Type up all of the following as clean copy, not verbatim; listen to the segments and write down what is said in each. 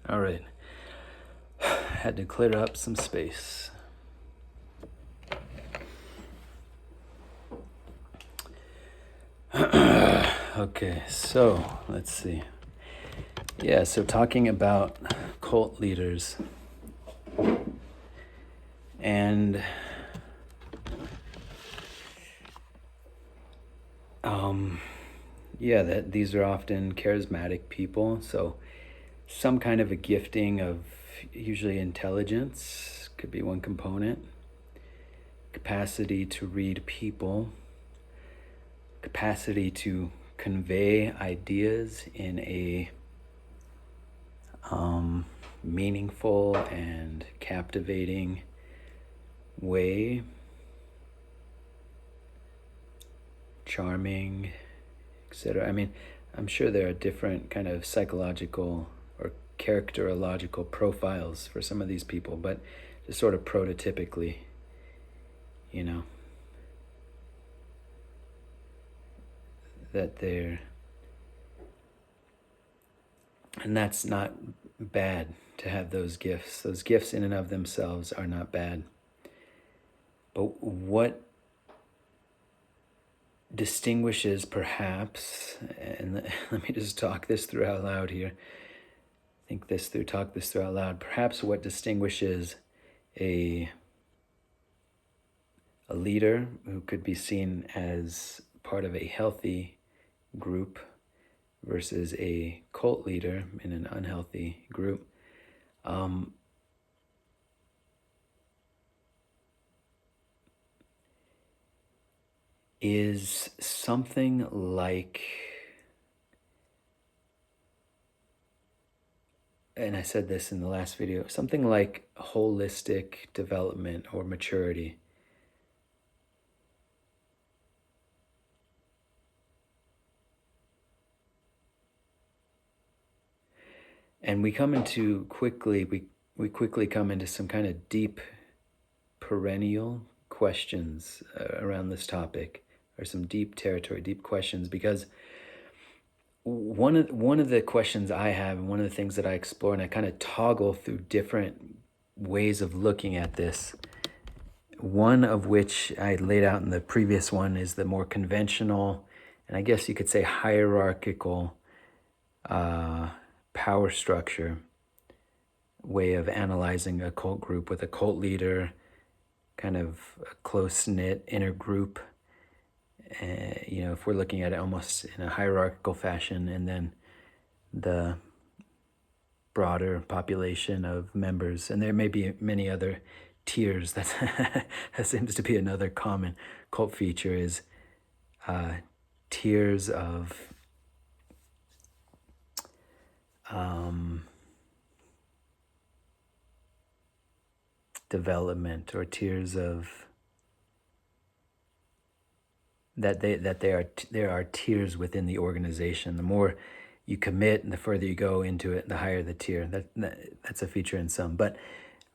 All right. Had to clear up some space. Okay, so let's see. Yeah, so talking about cult leaders. And yeah, that these are often charismatic people, so some kind of a gifting of usually intelligence could be one component, capacity to read people, capacity to convey ideas in a meaningful and captivating way, charming, etc. I mean, I'm sure there are different kind of psychological or characterological profiles for some of these people, but just sort of prototypically, you know, that they're, and that's not bad to have those gifts. Those gifts in and of themselves are not bad. But what distinguishes perhaps, and let me just talk this through out loud here, talk this through out loud. Perhaps what distinguishes a leader who could be seen as part of a healthy group versus a cult leader in an unhealthy group, is something like, and I said this in the last video, something like holistic development or maturity. And we quickly come into some kind of deep perennial questions around this topic, or some deep territory, deep questions, because one of the questions I have, and one of the things that I explore, and I kind of toggle through different ways of looking at this, one of which I laid out in the previous one, is the more conventional, and I guess you could say hierarchical power structure way of analyzing a cult group, with a cult leader, kind of a close-knit inner group. If we're looking at it almost in a hierarchical fashion, and then the broader population of members, and there may be many other tiers. That seems to be another common cult feature, is tiers of development, or tiers of there are tiers within the organization. The more you commit and the further you go into it, the higher the tier. That's a feature in some. But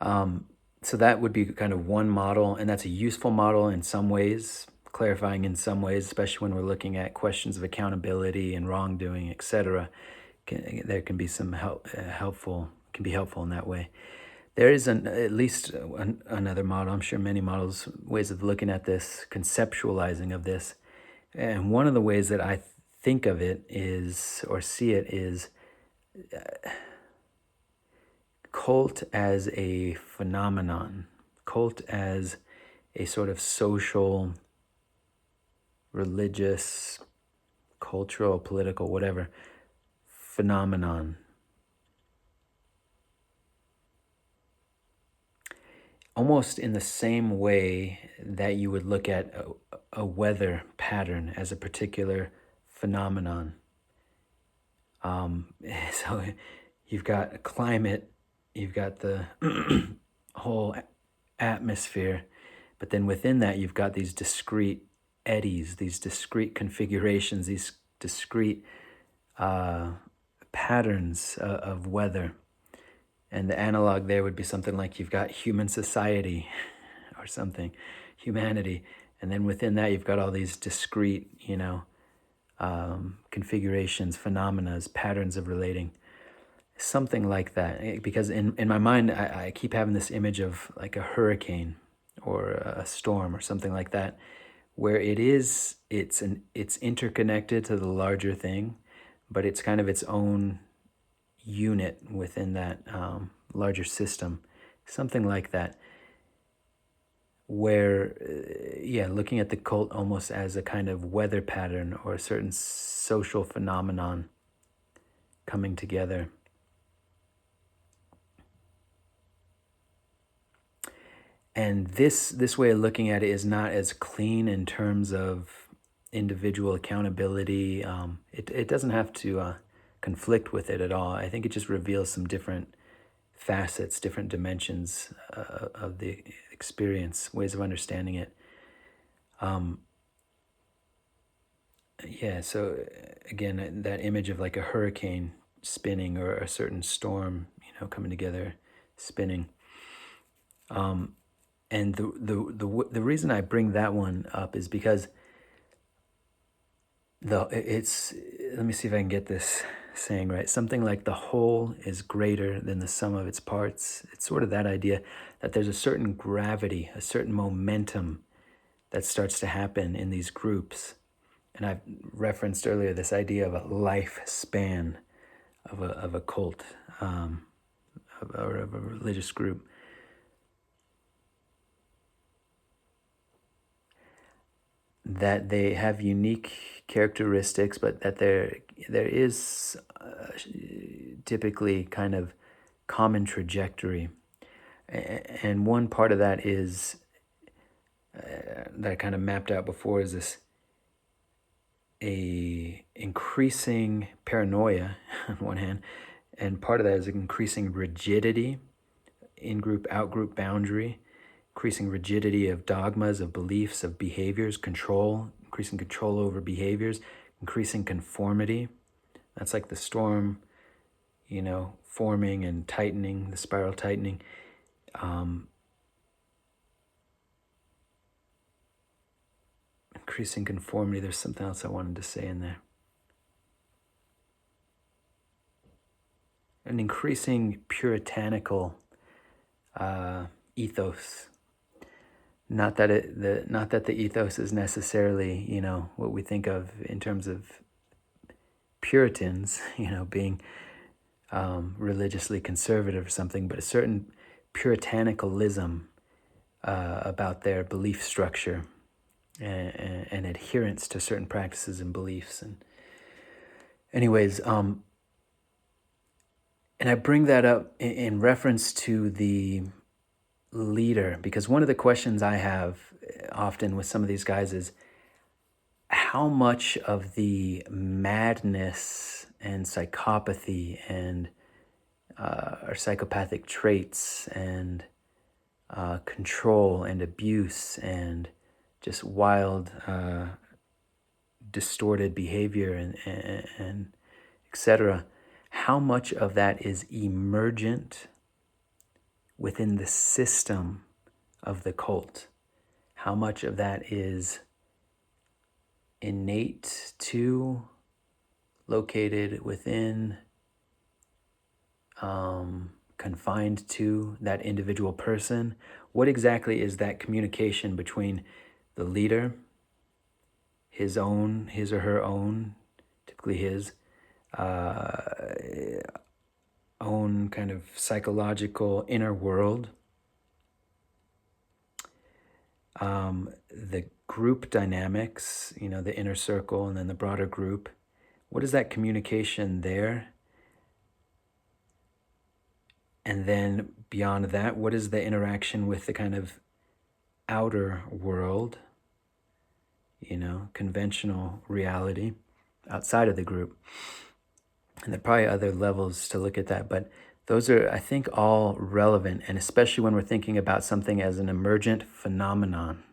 so that would be kind of one model, and that's a useful model in some ways, clarifying in some ways, especially when we're looking at questions of accountability and wrongdoing, etc. There can be some helpful in that way. There is at least another model, I'm sure many models, ways of looking at this, conceptualizing of this. And one of the ways that I think of it is, or see it, is cult as a phenomenon, cult as a sort of social, religious, cultural, political, whatever, phenomenon. Almost in the same way that you would look at a weather pattern as a particular phenomenon. So you've got a climate, you've got the whole atmosphere, but then within that you've got these discrete eddies, these discrete configurations, these discrete patterns of weather. And the analog there would be something like you've got human society or something, humanity. And then within that, you've got all these discrete, configurations, phenomena, patterns of relating. something like that. Because in my mind, I keep having this image of like a hurricane or a storm or something like that, where it's interconnected to the larger thing, but it's kind of its own unit within that larger system, something like that, where yeah, looking at the cult almost as a kind of weather pattern or a certain social phenomenon coming together. And this way of looking at it is not as clean in terms of individual accountability. It doesn't have to conflict with it at all. I think it just reveals some different facets, different dimensions of the experience, ways of understanding it. Yeah, so again, that image of like a hurricane spinning or a certain storm, coming together, spinning. And the reason I bring that one up is because it's, let me see if I can get this saying right. Something like the whole is greater than the sum of its parts. It's sort of that idea that there's a certain gravity, a certain momentum that starts to happen in these groups. And I've referenced earlier this idea of a lifespan of a cult or of a religious group. That they have unique characteristics, but that there is typically kind of common trajectory. And one part of that is that I kind of mapped out before is this a increasing paranoia on one hand, and part of that is increasing rigidity, in-group, out-group boundary, increasing rigidity of dogmas, of beliefs, of behaviors, control, increasing control over behaviors, increasing conformity. That's like the storm, forming and tightening, the spiral tightening. Increasing conformity. There's something else I wanted to say in there. An increasing puritanical ethos. Not that the ethos is necessarily, what we think of in terms of Puritans, being religiously conservative or something, but a certain puritanicalism about their belief structure and adherence to certain practices and beliefs. And anyways, and I bring that up in reference to the leader, because one of the questions I have often with some of these guys is how much of the madness and psychopathy and or psychopathic traits and control and abuse and just wild distorted behavior and etc., how much of that is emergent within the system of the cult? How much of that is innate to, located within, confined to that individual person? What exactly is that communication between the leader, his or her own, typically his, own kind of psychological inner world, the group dynamics, the inner circle and then the broader group? What is that communication there? And then beyond that, what is the interaction with the kind of outer world, conventional reality outside of the group? And there are probably other levels to look at that, but those are, I think, all relevant, and especially when we're thinking about something as an emergent phenomenon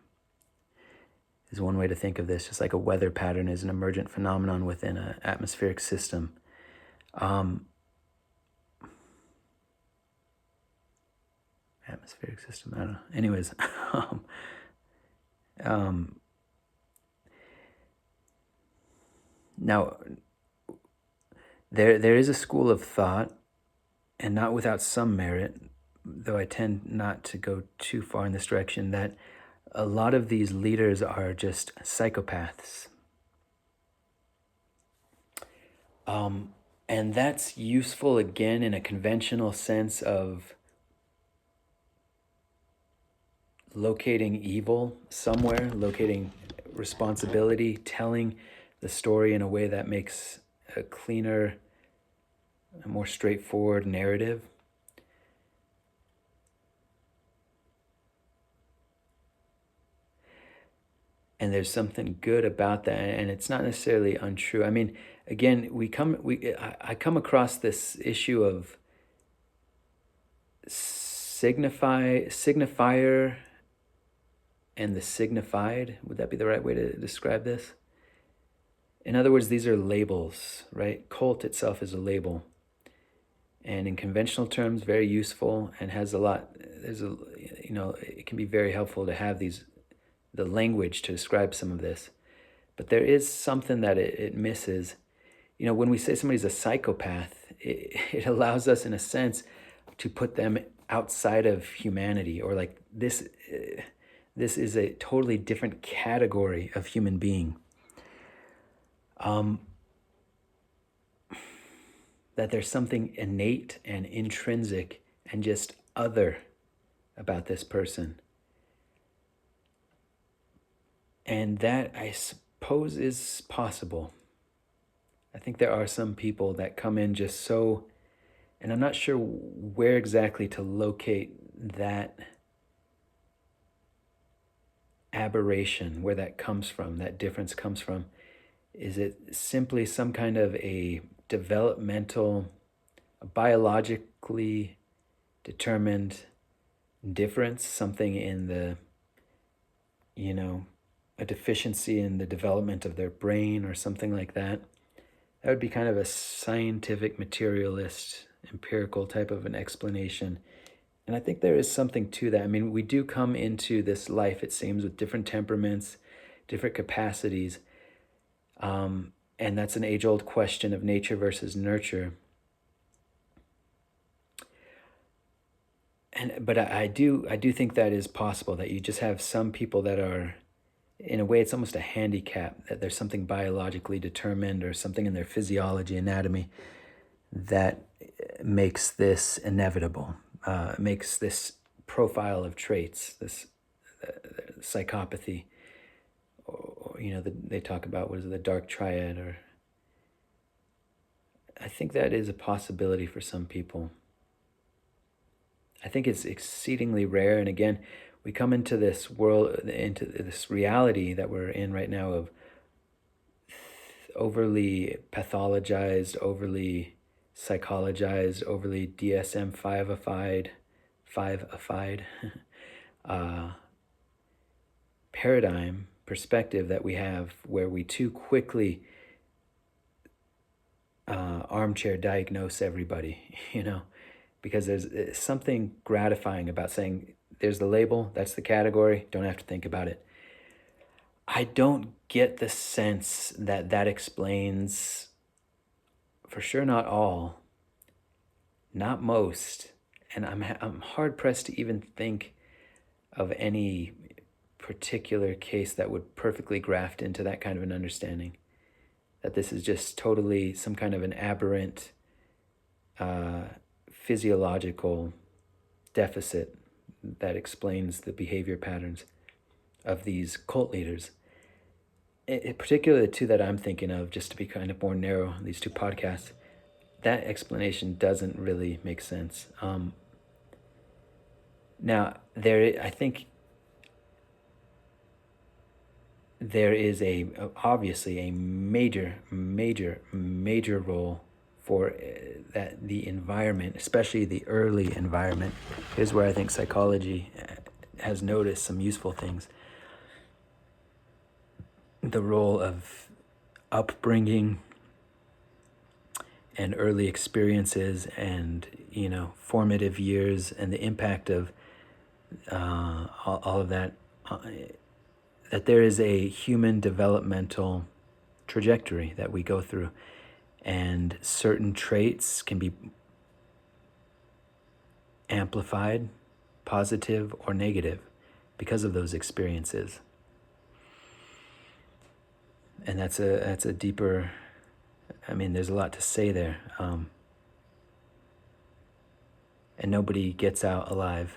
is one way to think of this, just like a weather pattern is an emergent phenomenon within an atmospheric system. Atmospheric system, I don't know. Anyways, now, there is a school of thought and not without some merit, though I tend not to go too far in this direction, that a lot of these leaders are just psychopaths. And that's useful again in a conventional sense of locating evil somewhere, locating responsibility, telling the story in a way that makes a cleaner, a more straightforward narrative. And there's something good about that, and it's not necessarily untrue. I mean, again, I come across this issue of signifier and the signified. Would that be the right way to describe this? In other words, these are labels, right? Cult itself is a label, and in conventional terms, very useful and has a lot. It can be very helpful to have the language to describe some of this. But there is something that it misses. When we say somebody's a psychopath, it allows us, in a sense, to put them outside of humanity, or like this is a totally different category of human being. That there's something innate and intrinsic and just other about this person. And that, I suppose, is possible. I think there are some people that come in just so, and I'm not sure where exactly to locate that aberration, where that comes from, that difference comes from. Is it simply some kind of a developmental, biologically determined difference, something in the, a deficiency in the development of their brain or something like that? That would be kind of a scientific, materialist, empirical type of an explanation. And I think there is something to that. I mean, we do come into this life, it seems, with different temperaments, different capacities. And that's an age-old question of nature versus nurture. But I do think that is possible, that you just have some people that are, in a way, it's almost a handicap, that there's something biologically determined or something in their physiology, anatomy, that makes this inevitable, makes this profile of traits, this psychopathy, or they talk about, what is it, the dark triad, or I think that is a possibility for some people. I think it's exceedingly rare, and again, we come into this world, into this reality that we're in right now of overly pathologized, overly psychologized, overly DSM-5ified paradigm, perspective that we have, where we too quickly armchair diagnose everybody, because there's something gratifying about saying, there's the label, that's the category, don't have to think about it. I don't get the sense that that explains, for sure, not all, not most, and I'm hard-pressed to even think of any particular case that would perfectly graft into that kind of an understanding, that this is just totally some kind of an aberrant physiological deficit that explains the behavior patterns of these cult leaders. Particularly the two that I'm thinking of, just to be kind of more narrow, these two podcasts, that explanation doesn't really make sense. Now, I think there is obviously a major role for the environment, especially the early environment. Here's where I think psychology has noticed some useful things. The role of upbringing and early experiences and, formative years, and the impact of all of that, that there is a human developmental trajectory that we go through, and certain traits can be amplified, positive or negative, because of those experiences. And that's a deeper, I mean, there's a lot to say there. And nobody gets out alive,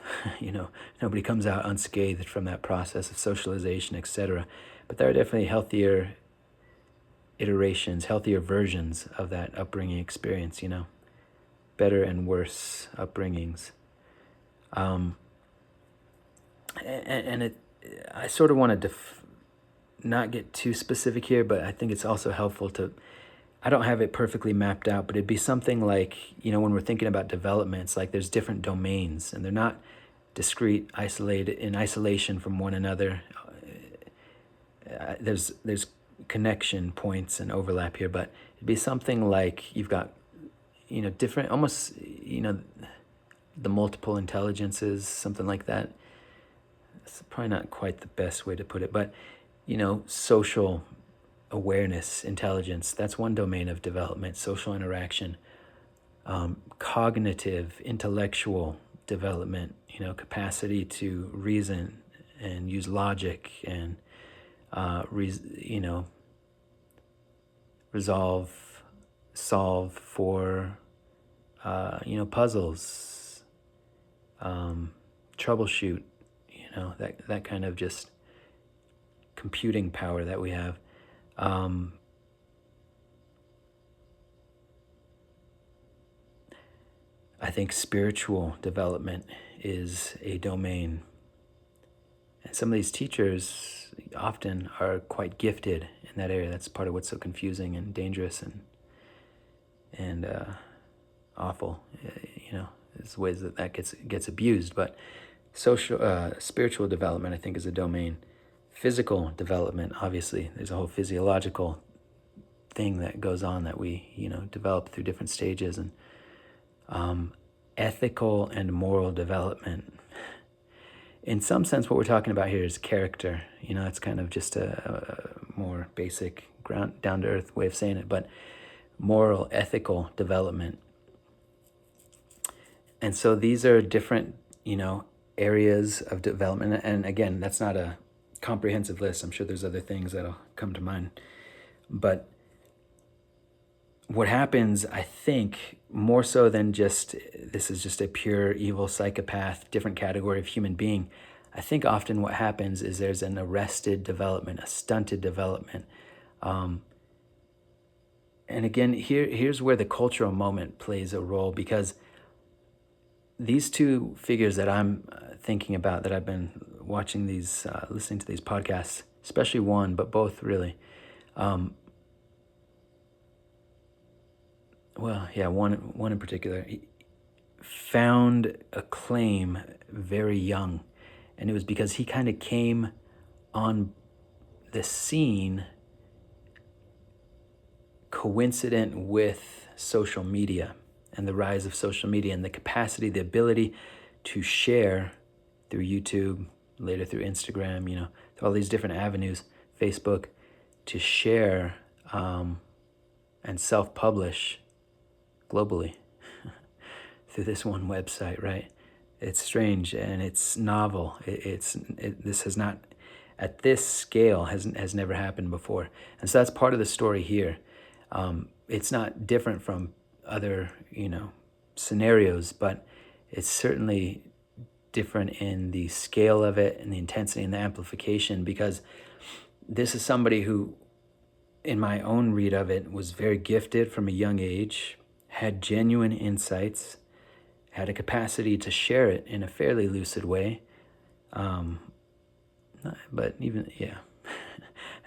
nobody comes out unscathed from that process of socialization, etc. But there are definitely healthier iterations, healthier versions of that upbringing experience, better and worse upbringings. And I sort of want to not get too specific here, but I think it's also helpful to, I don't have it perfectly mapped out, but it'd be something like, when we're thinking about developments, like there's different domains and they're not discrete, isolated, in isolation from one another. There's connection points and overlap here, but it'd be something like you've got, different, almost, the multiple intelligences, something like that. It's probably not quite the best way to put it, but, social awareness, intelligence, that's one domain of development, social interaction, cognitive, intellectual development, capacity to reason and use logic and, resolve, solve for, puzzles, troubleshoot, that kind of just computing power that we have. I think spiritual development is a domain. And some of these teachers often are quite gifted in that area. That's part of what's so confusing and dangerous and awful. There's ways that gets abused. But spiritual development, I think, is a domain. Physical development, obviously, there's a whole physiological thing that goes on that we, develop through different stages. And ethical and moral development. In some sense, what we're talking about here is character. It's kind of just a more basic, down-to-earth way of saying it, but moral, ethical development. And so these are different, areas of development. And again, that's not a comprehensive list. I'm sure there's other things that'll come to mind. But what happens, I think, more so than just, this is just a pure evil psychopath, different category of human being, I think often what happens is there's an arrested development, a stunted development. And again, here's where the cultural moment plays a role, because these two figures that I'm thinking about, that I've been watching these, listening to these podcasts, especially one, but both really, one in particular, he found acclaim very young. And it was because he kind of came on the scene coincident with social media and the rise of social media and the capacity, the ability to share through YouTube, later through Instagram, through all these different avenues, Facebook, to share and self-publish globally through this one website, right? It's strange and it's novel. This has not, at this scale, has never happened before. And so that's part of the story here. It's not different from other, scenarios, but it's certainly different in the scale of it and the intensity and the amplification, because this is somebody who, in my own read of it, was very gifted from a young age, had genuine insights, had a capacity to share it in a fairly lucid way. But even,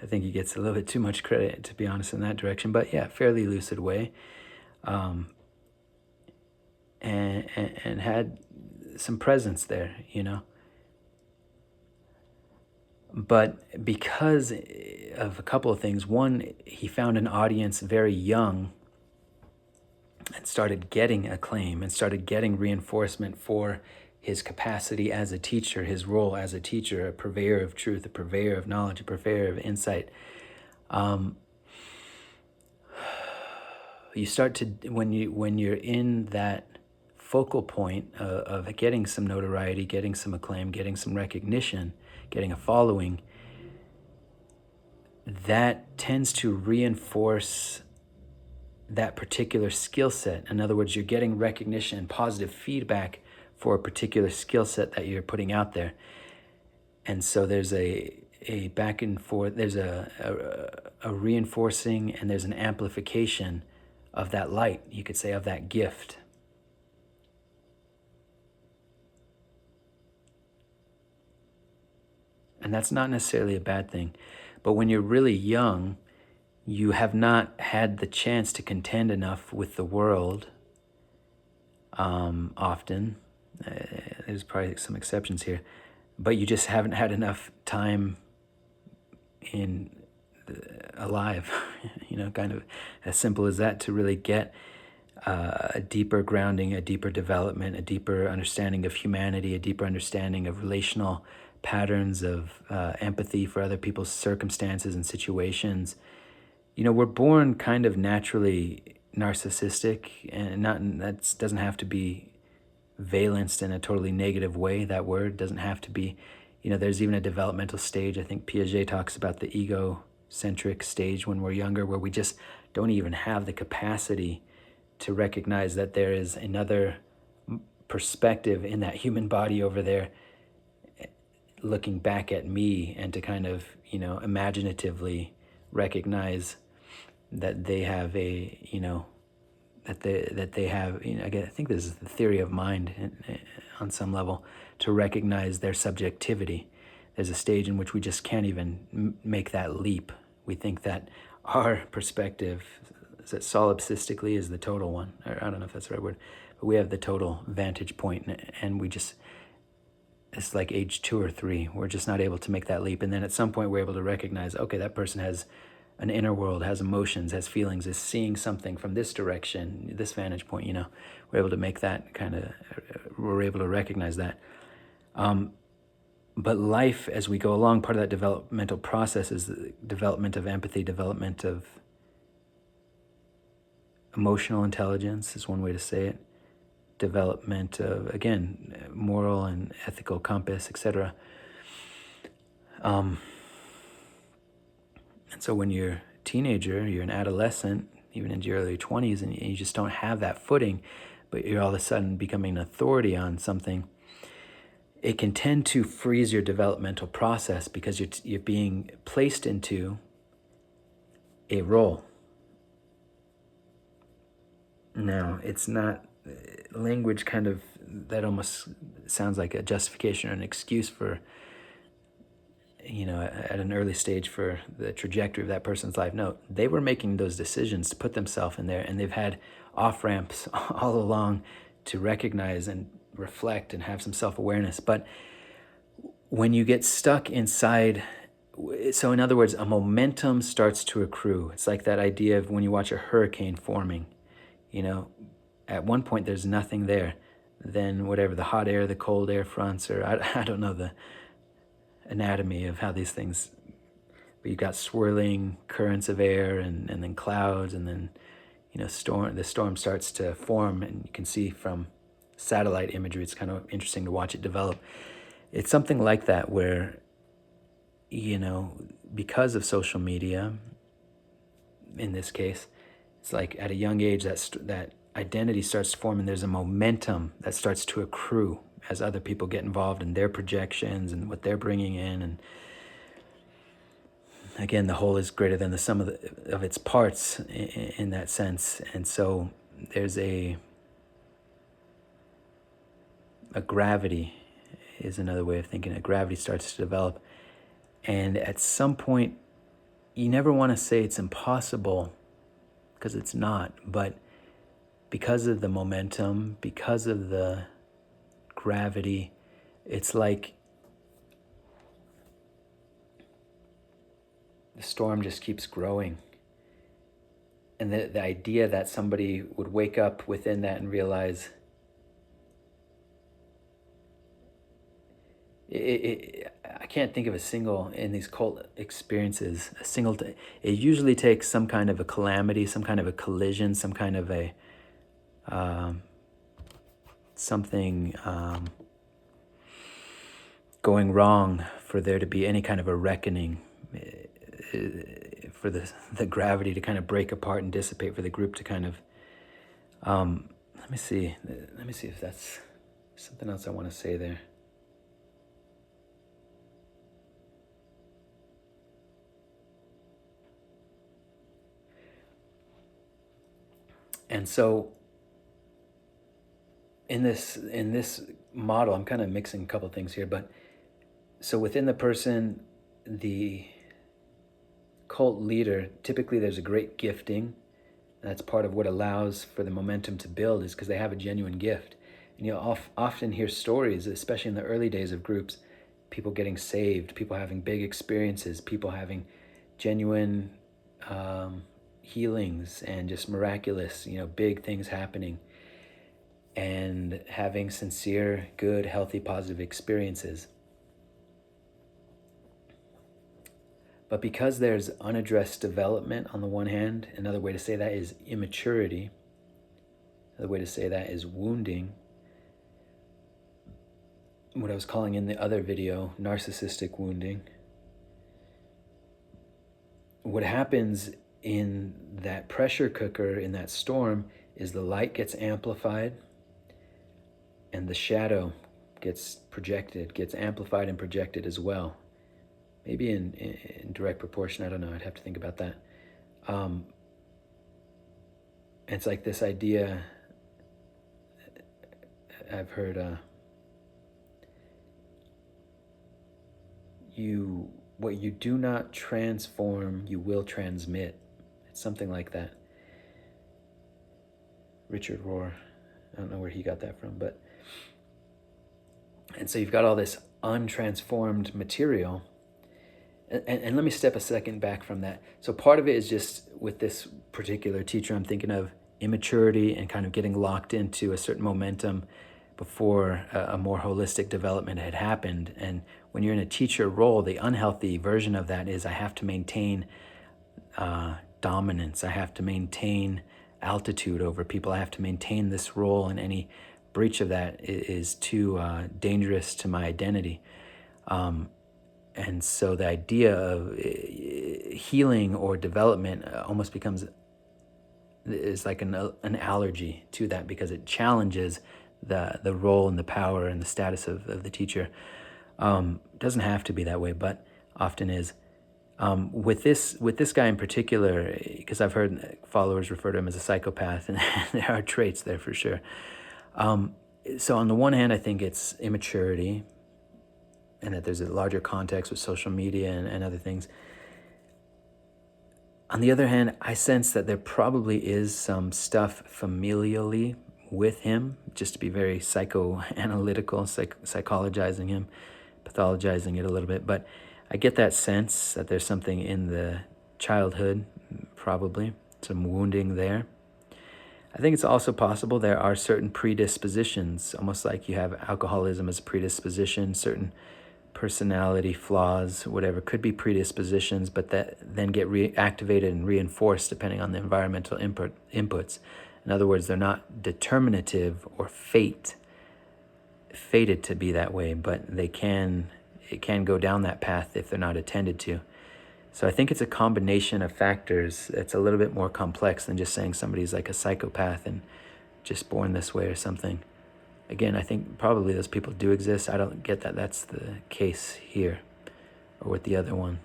I think he gets a little bit too much credit, to be honest, in that direction. But fairly lucid way. And had some presence there, But because of a couple of things, one, he found an audience very young and started getting acclaim and started getting reinforcement for his capacity as a teacher, his role as a teacher, a purveyor of truth, a purveyor of knowledge, a purveyor of insight. You start to, when you're in that focal point of getting some notoriety, getting some acclaim, getting some recognition, getting a following, that tends to reinforce that particular skill set. In other words, you're getting recognition and positive feedback for a particular skill set that you're putting out there. And so there's a back and forth, there's a reinforcing, and there's an amplification of that light, you could say, of that gift. And that's not necessarily a bad thing. But when you're really young, you have not had the chance to contend enough with the world often. There's probably some exceptions here. But you just haven't had enough time alive, kind of as simple as that, to really get a deeper grounding, a deeper development, a deeper understanding of humanity, a deeper understanding of relational patterns of empathy for other people's circumstances and situations. We're born kind of naturally narcissistic, and that doesn't have to be valenced in a totally negative way. That word doesn't have to be, there's even a developmental stage. I think Piaget talks about the egocentric stage when we're younger, where we just don't even have the capacity to recognize that there is another perspective in that human body over there looking back at me, and to kind of, imaginatively recognize that they have that they have, again, I think this is the theory of mind on some level, to recognize their subjectivity. There's a stage in which we just can't even make that leap. We think that our perspective, is that solipsistically, is the total one. Or I don't know if that's the right word, but we have the total vantage point, and we just, it's like age 2 or 3. We're just not able to make that leap. And then at some point we're able to recognize, okay, that person has an inner world, has emotions, has feelings, is seeing something from this direction, this vantage point, we're able to make that we're able to recognize that. But life, as we go along, part of that developmental process is the development of empathy, development of emotional intelligence is one way to say it, development of, again, moral and ethical compass, etc. And so when you're a teenager, you're an adolescent, even into your early 20s, and you just don't have that footing, but you're all of a sudden becoming an authority on something, it can tend to freeze your developmental process, because you're being placed into a role. Now, it's not language kind of, that almost sounds like a justification or an excuse for, at an early stage for the trajectory of that person's life. No, they were making those decisions to put themselves in there, and they've had off-ramps all along to recognize and reflect and have some self-awareness. But when you get stuck inside, so in other words, a momentum starts to accrue. It's like that idea of when you watch a hurricane forming, at one point there's nothing there. Then whatever, the hot air, the cold air fronts, or I don't know the anatomy of how these things, but you've got swirling currents of air, and then clouds, and then the storm starts to form, and you can see from satellite imagery, it's kind of interesting to watch it develop. It's something like that, where because of social media, in this case, it's like at a young age that identity starts to form, and there's a momentum that starts to accrue as other people get involved in their projections and what they're bringing in. And again, the whole is greater than the sum of its parts in that sense. And so there's a gravity is another way of thinking. A gravity starts to develop. And at some point, you never want to say it's impossible, because it's not. But because of the momentum, because of the gravity, it's like the storm just keeps growing. And the idea that somebody would wake up within that and realize I can't think of a single, in these cult experiences, it usually takes some kind of a calamity, some kind of a collision, some kind of a something going wrong for there to be any kind of a reckoning, for the gravity to kind of break apart and dissipate, for the group to kind of, let me see if that's something else I want to say there. And so in this model, I'm kind of mixing a couple things here, but so within the person, the cult leader, typically there's a great gifting. That's part of what allows for the momentum to build, is because they have a genuine gift. And you'll often hear stories, especially in the early days of groups, people getting saved, people having big experiences, people having genuine healings and just miraculous, big things happening, and having sincere, good, healthy, positive experiences. But because there's unaddressed development on the one hand, another way to say that is immaturity, another way to say that is wounding, what I was calling in the other video, narcissistic wounding. What happens in that pressure cooker, in that storm, is the light gets amplified and the shadow gets projected, gets amplified and projected as well. Maybe in direct proportion, I don't know, I'd have to think about that. It's like this idea I've heard, what you do not transform, you will transmit. It's something like that. Richard Rohr, I don't know where he got that from, but, and so you've got all this untransformed material. And let me step a second back from that. So part of it is just with this particular teacher, I'm thinking of immaturity and kind of getting locked into a certain momentum before a more holistic development had happened. And when you're in a teacher role, the unhealthy version of that is I have to maintain dominance. I have to maintain altitude over people. I have to maintain this role, and any breach of that is too dangerous to my identity. And so the idea of healing or development almost becomes, is like an allergy to that, because it challenges the role and the power and the status of the teacher. Doesn't have to be that way, but often is. With this guy in particular, because I've heard followers refer to him as a psychopath, and there are traits there for sure. So on the one hand, I think it's immaturity, and that there's a larger context with social media and other things. On the other hand, I sense that there probably is some stuff familially with him, just to be very psychoanalytical, psychologizing him, pathologizing it a little bit. But I get that sense that there's something in the childhood, probably, some wounding there. I think it's also possible there are certain predispositions, almost like you have alcoholism as a predisposition, certain personality flaws, whatever, could be predispositions, but that then get reactivated and reinforced depending on the environmental inputs. In other words, they're not determinative or fated to be that way, but it can go down that path if they're not attended to. So I think it's a combination of factors that's a little bit more complex than just saying somebody's like a psychopath and just born this way or something. Again, I think probably those people do exist. I don't get that that's the case here or with the other one.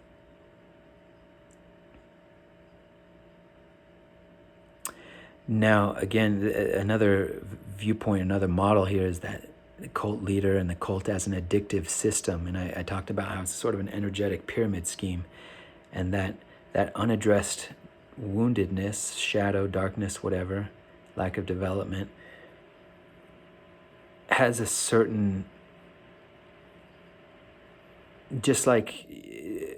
Now, again, another viewpoint, another model here is that the cult leader and the cult as an addictive system. And I talked about how it's sort of an energetic pyramid scheme, and that unaddressed woundedness, shadow, darkness, whatever, lack of development, has a certain, just like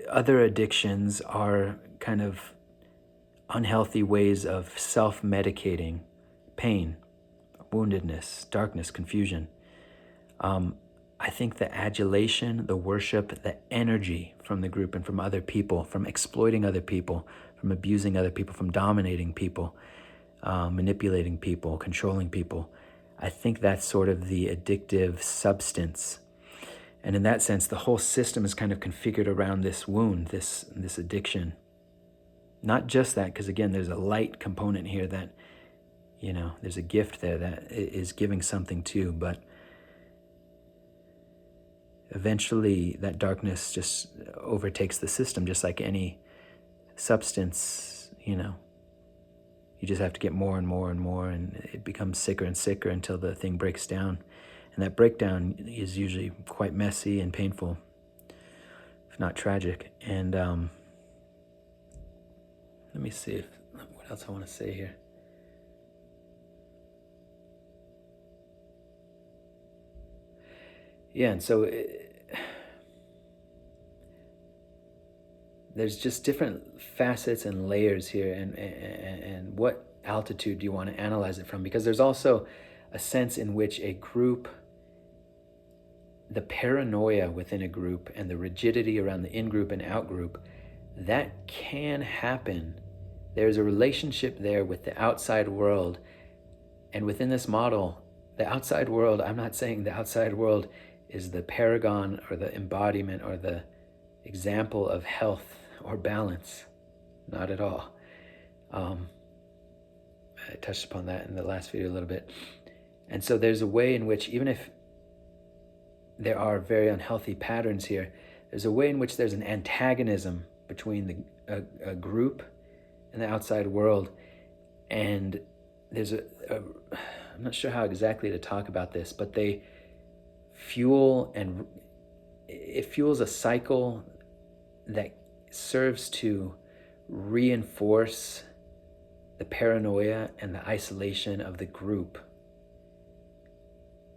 other addictions are kind of unhealthy ways of self-medicating pain, woundedness, darkness, confusion. I think the adulation, the worship, the energy from the group and from other people, from exploiting other people, from abusing other people, from dominating people, manipulating people, controlling people, I think that's sort of the addictive substance. And in that sense, the whole system is kind of configured around this wound, this addiction. Not just that, because again, there's a light component here that, there's a gift there that is giving something too, but eventually that darkness just overtakes the system, just like any substance, You just have to get more and more and more, and it becomes sicker and sicker until the thing breaks down. And that breakdown is usually quite messy and painful, if not tragic. And let me see what else I want to say here. Yeah, and so there's just different facets and layers here, and what altitude do you want to analyze it from? Because there's also a sense in which a group, the paranoia within a group and the rigidity around the in-group and out-group, that can happen. There's a relationship there with the outside world, and within this model, the outside world, I'm not saying the outside world is the paragon or the embodiment or the example of health or balance. Not at all. I touched upon that in the last video a little bit. And so there's a way in which, even if there are very unhealthy patterns here, there's a way in which there's an antagonism between a group and the outside world. And there's I'm not sure how exactly to talk about this, but they fuel, and it fuels a cycle that serves to reinforce the paranoia and the isolation of the group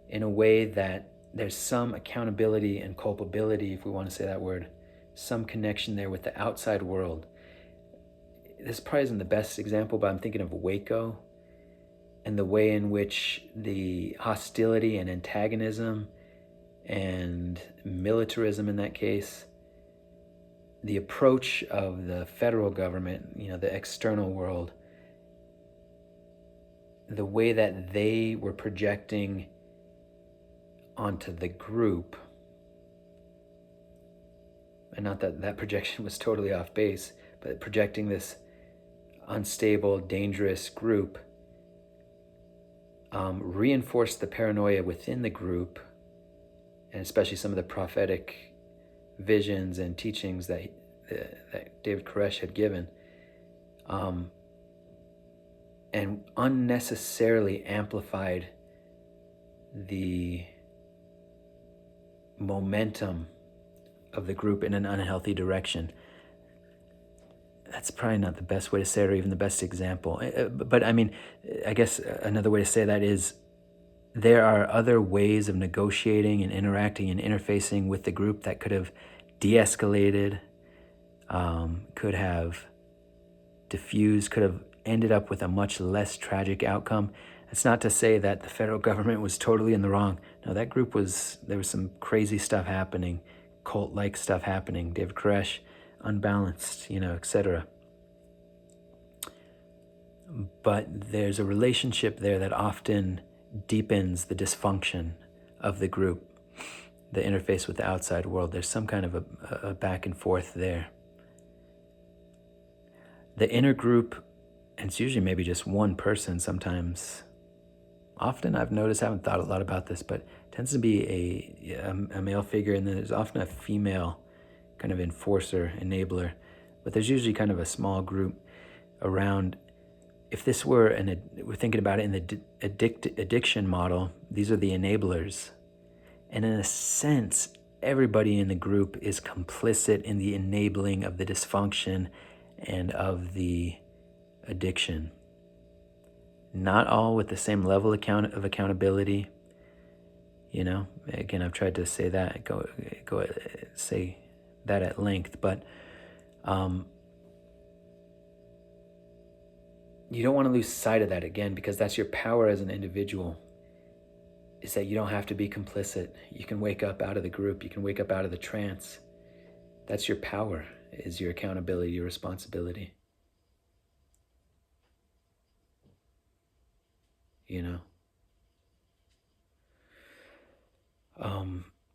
in a way that there's some accountability and culpability, if we want to say that word, some connection there with the outside world. This probably isn't the best example, but I'm thinking of Waco and the way in which the hostility and antagonism and militarism in that case, the approach of the federal government, the external world, the way that they were projecting onto the group, and not that that projection was totally off base, but projecting this unstable, dangerous group, reinforced the paranoia within the group, and especially some of the prophetic visions and teachings that David Koresh had given, and unnecessarily amplified the momentum of the group in an unhealthy direction. That's probably not the best way to say it, or even the best example. But I mean, I guess another way to say that is there are other ways of negotiating and interacting and interfacing with the group that could have de-escalated, could have diffused, could have ended up with a much less tragic outcome. It's not to say that the federal government was totally in the wrong. No, that group there was some crazy stuff happening, cult-like stuff happening. David Koresh, unbalanced, etc. But there's a relationship there that often deepens the dysfunction of the group, the interface with the outside world. There's some kind of a back and forth there. The inner group, and it's usually maybe just one person sometimes. Often I've noticed, I haven't thought a lot about this, but it tends to be a male figure, and then there's often a female kind of enforcer, enabler. But there's usually kind of a small group around. If this were, we're thinking about it in the addiction model, these are the enablers. And in a sense, everybody in the group is complicit in the enabling of the dysfunction and of the addiction. Not all with the same level of accountability. Again, I've tried to say that, say that at length, but you don't want to lose sight of that, again, because that's your power as an individual, is that you don't have to be complicit. You can wake up out of the group. You can wake up out of the trance. That's your power, is your accountability, your responsibility.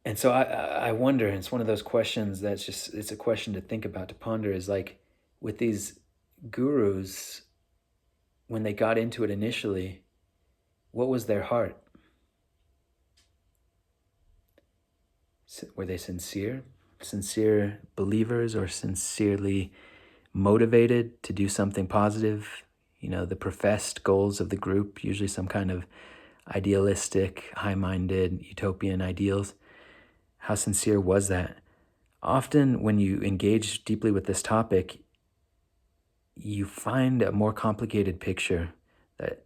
And so I wonder, and it's one of those questions that's just, it's a question to think about, to ponder, is like with these gurus, when they got into it initially, what was their heart? Were they sincere? Sincere believers, or sincerely motivated to do something positive? You know, the professed goals of the group, usually some kind of idealistic, high-minded, utopian ideals. How sincere was that? Often when you engage deeply with this topic, you find a more complicated picture, that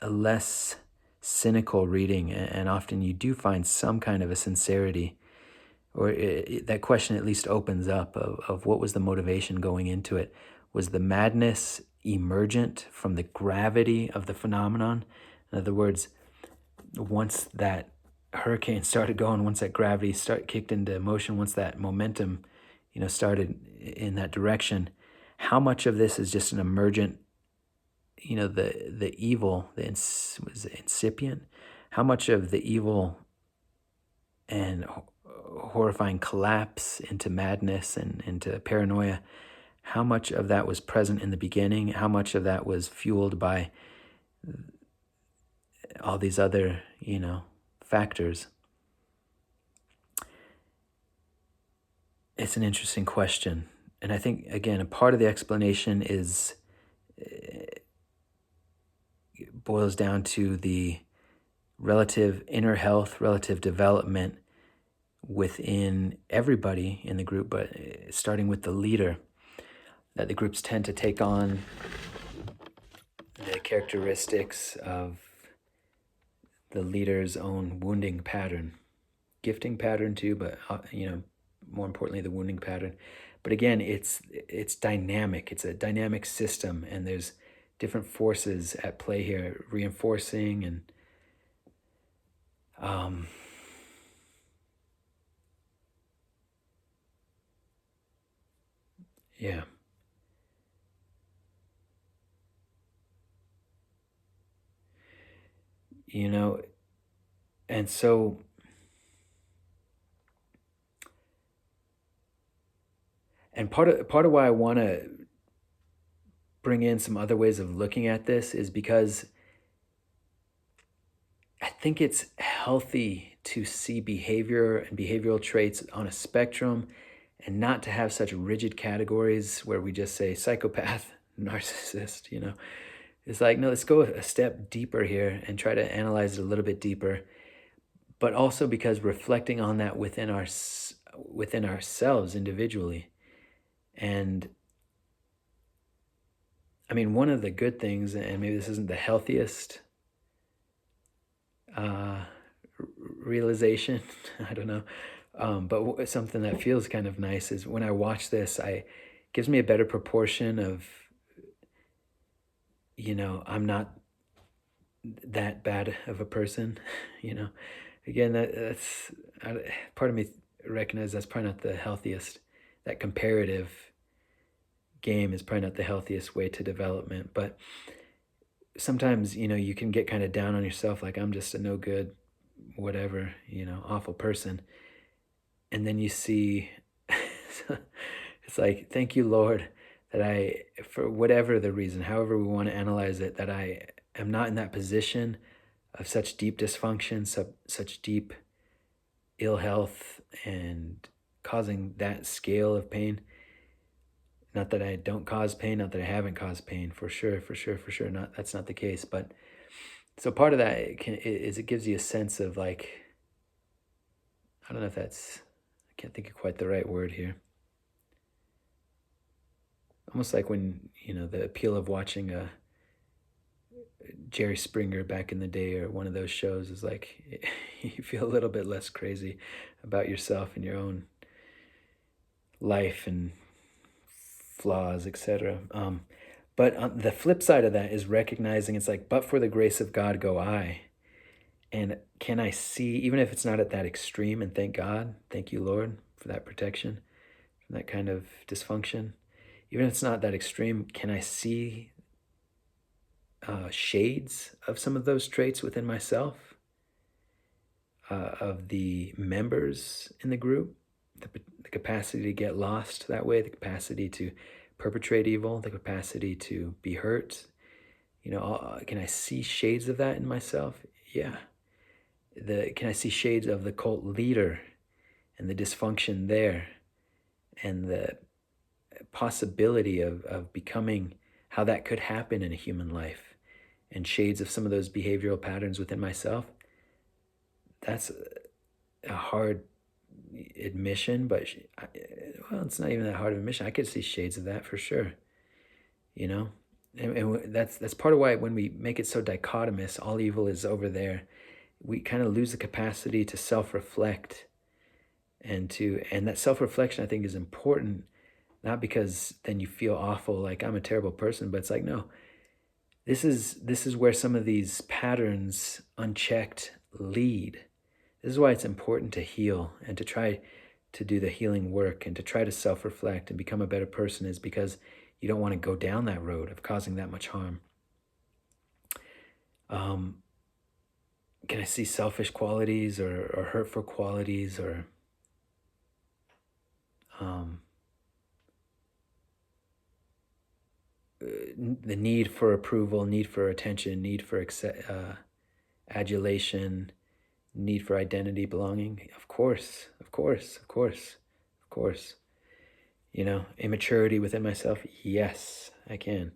a less cynical reading, and often you do find some kind of a sincerity, or that question at least opens up of what was the motivation going into it. Was the madness emergent from the gravity of the phenomenon? In other words, once that hurricane started going, once that gravity kicked into motion, once that momentum, started in that direction, how much of this is just an emergent, the evil, was incipient? How much of the evil and horrifying collapse into madness and into paranoia, how much of that was present in the beginning? How much of that was fueled by all these other, factors? It's an interesting question. And I think, again, a part of the explanation boils down to the relative inner health, relative development within everybody in the group, but starting with the leader, that the groups tend to take on the characteristics of the leader's own wounding pattern, gifting pattern too, but more importantly, the wounding pattern. But again, it's dynamic. It's a dynamic system, and there's different forces at play here, reinforcing and yeah. And so and part of why I want to bring in some other ways of looking at this is because I think it's healthy to see behavior and behavioral traits on a spectrum, and not to have such rigid categories where we just say psychopath, narcissist, It's like, no, let's go a step deeper here and try to analyze it a little bit deeper. But also because reflecting on that within ourselves individually. And I mean, one of the good things, and maybe this isn't the healthiest realization, I don't know, but something that feels kind of nice is when I watch this, it gives me a better proportion of, I'm not that bad of a person, Again, that's part of me recognizes that's probably not the healthiest. That comparative game is probably not the healthiest way to development. But sometimes, you can get kind of down on yourself, like I'm just a no good, whatever, awful person. And then you see, it's like, thank you, Lord, that for whatever the reason, however we want to analyze it, that I am not in that position of such deep dysfunction, such deep ill health, and causing that scale of pain. Not that I don't cause pain, not that I haven't caused pain, for sure. Not that's not the case, but so part of that is it gives you a sense of, like, I don't know if I can't think of quite the right word here. Almost like when the appeal of watching a Jerry Springer back in the day, or one of those shows, is like you feel a little bit less crazy about yourself and your own life and flaws, etc. But on the flip side of that is recognizing it's like, but for the grace of God go I. And can I see, even if it's not at that extreme, and thank God, thank you, Lord, for that protection from that kind of dysfunction. Even if it's not that extreme, can I see shades of some of those traits within myself? of the members in the group, the capacity to get lost that way, the capacity to perpetrate evil, the capacity to be hurt. Can I see shades of that in myself? Yeah. Can I see shades of the cult leader and the dysfunction there, and the possibility of becoming, how that could happen in a human life, and shades of some of those behavioral patterns within myself? That's a hard admission, but well, it's not even that hard of an admission. I could see shades of that for sure, and that's part of why when we make it so dichotomous, all evil is over there, we kind of lose the capacity to self-reflect, and that self-reflection, I think, is important, not because then you feel awful like I'm a terrible person, but it's like, no, this is where some of these patterns unchecked lead. This is why it's important to heal and to try to do the healing work and to try to self-reflect and become a better person, is because you don't want to go down that road of causing that much harm. Can I see selfish qualities or hurtful qualities, or the need for approval, need for attention, need for adulation, need for identity, belonging? Of course. Immaturity within myself? Yes, I can.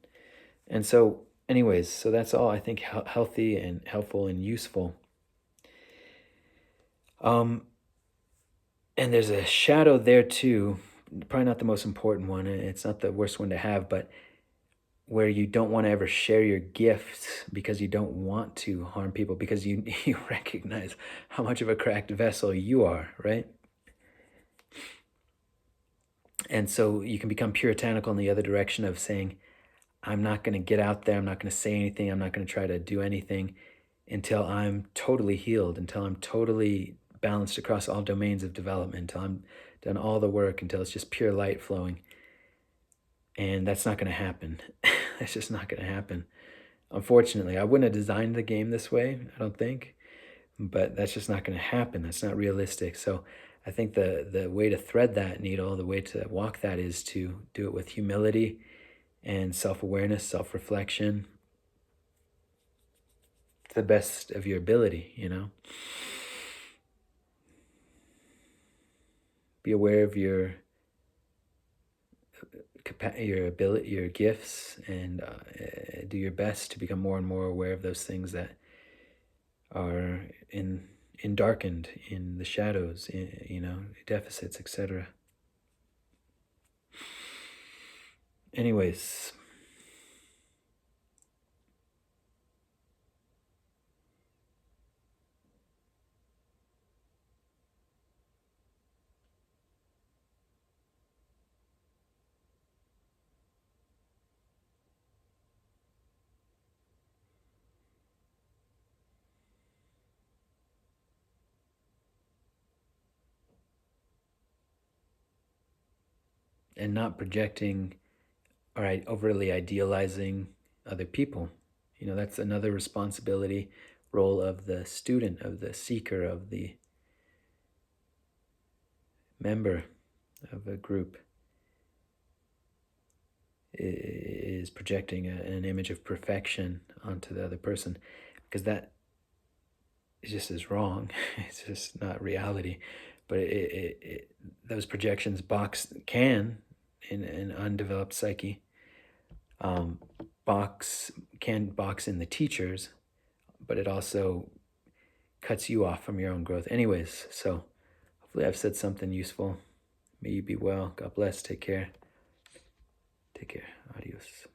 And so, anyways, so that's all I think healthy and helpful and useful. And there's a shadow there too, probably not the most important one, and it's not the worst one to have, but where you don't want to ever share your gifts because you don't want to harm people, because you recognize how much of a cracked vessel you are, right? And so you can become puritanical in the other direction of saying, I'm not going to get out there, I'm not going to say anything, I'm not going to try to do anything until I'm totally healed, until I'm totally balanced across all domains of development, until I'm done all the work, until it's just pure light flowing. And that's not going to happen. That's just not going to happen. Unfortunately, I wouldn't have designed the game this way, I don't think, but that's just not going to happen. That's not realistic. So I think the way to thread that needle, the way to walk that, is to do it with humility and self-awareness, self-reflection, to the best of your ability, Be aware of your ability, your gifts, and do your best to become more and more aware of those things that are darkened, in the shadows, deficits, etc. Anyways, and not projecting or overly idealizing other people. That's another responsibility, role of the student, of the seeker, of the member of a group, is projecting an image of perfection onto the other person, because that just is wrong. It's just not reality. But those projections can, in an undeveloped psyche, box in the teachers, but it also cuts you off from your own growth. Anyways, so hopefully I've said something useful. May you be well. God bless. Take care. Adios.